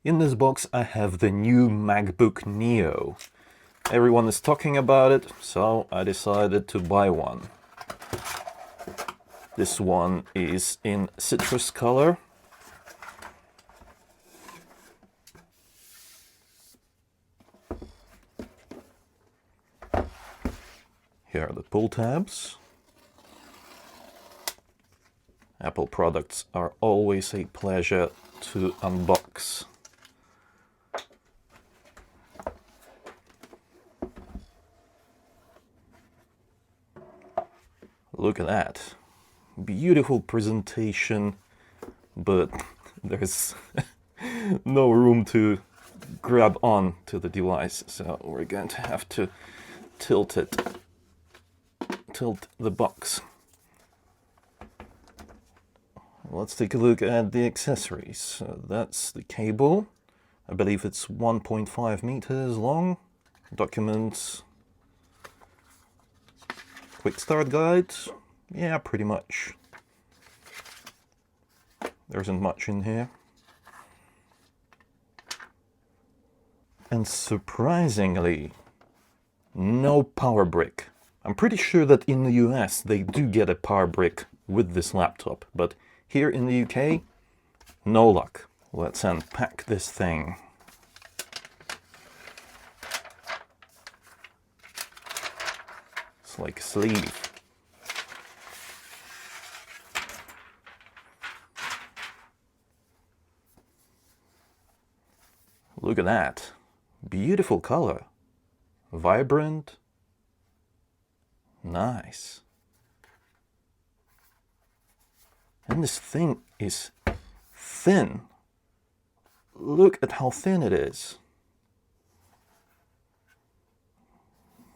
In this box I have the new MacBook Neo. Everyone is talking about it, so I decided to buy one. This one is in citrus color. Here are the pull tabs. Apple products are always a pleasure to unbox. Look at that. Beautiful presentation, but there's no room to grab on to the device, so we're going to have to tilt the box. Let's take a look at the accessories. That's the cable. I believe it's 1.5 meters long. Documents. Quick start guide. Yeah, pretty much. There isn't much in here. And surprisingly, no power brick. I'm pretty sure that in the US they do get a power brick with this laptop, but here in the UK, no luck. Let's unpack this thing. It's like a sleeve. Look at that. Beautiful color. Vibrant. Nice. And this thing is thin. Look at how thin it is.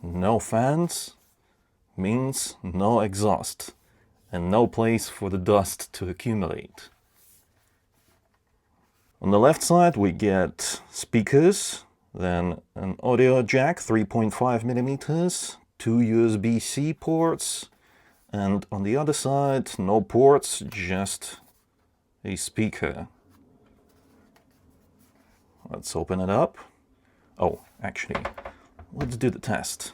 No fans means no exhaust and no place for the dust to accumulate. On the left side we get speakers, then an audio jack 3.5 millimeters, 2 USB-C ports, and on the other side no ports, just a speaker. Let's open it up. Oh, actually, let's do the test.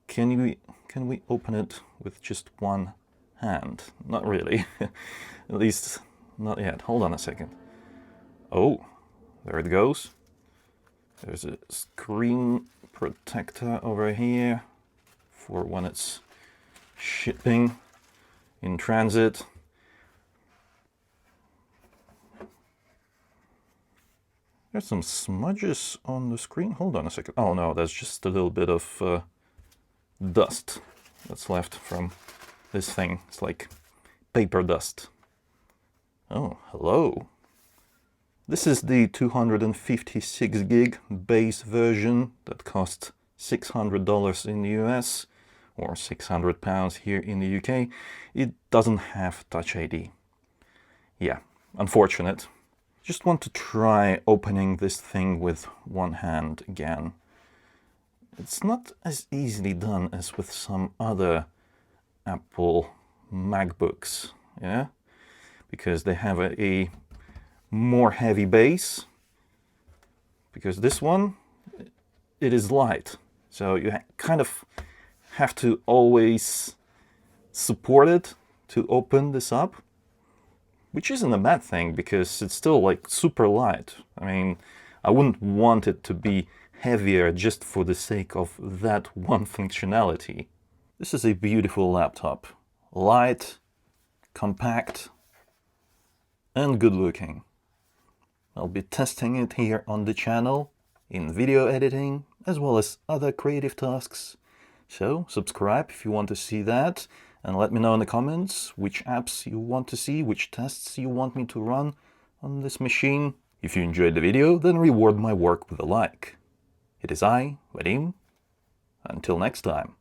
Can we open it with just one hand? Not really. At least not yet. Hold on a second. Oh, there it goes. There's a screen protector over here for when it's shipping in transit. There's some smudges on the screen. Hold on a second. Oh no, that's just a little bit of dust that's left from this thing. It's like paper dust. Oh, hello. This is the 256 gig base version that costs $600 in the US or £600 here in the UK. It doesn't have Touch ID. Yeah, unfortunate. Just want to try opening this thing with one hand again. It's not as easily done as with some other Apple MacBooks, yeah? Because they have a more heavy base. Because this one, it is light. So you kind of have to always support it to open this up. Which isn't a bad thing, because it's still like super light. I mean, I wouldn't want it to be heavier just for the sake of that one functionality. This is a beautiful laptop. Light, compact, and good looking. I'll be testing it here on the channel, in video editing, as well as other creative tasks. So subscribe if you want to see that, and let me know in the comments which apps you want to see, which tests you want me to run on this machine. If you enjoyed the video, then reward my work with a like. It is I, Vadim. Until next time.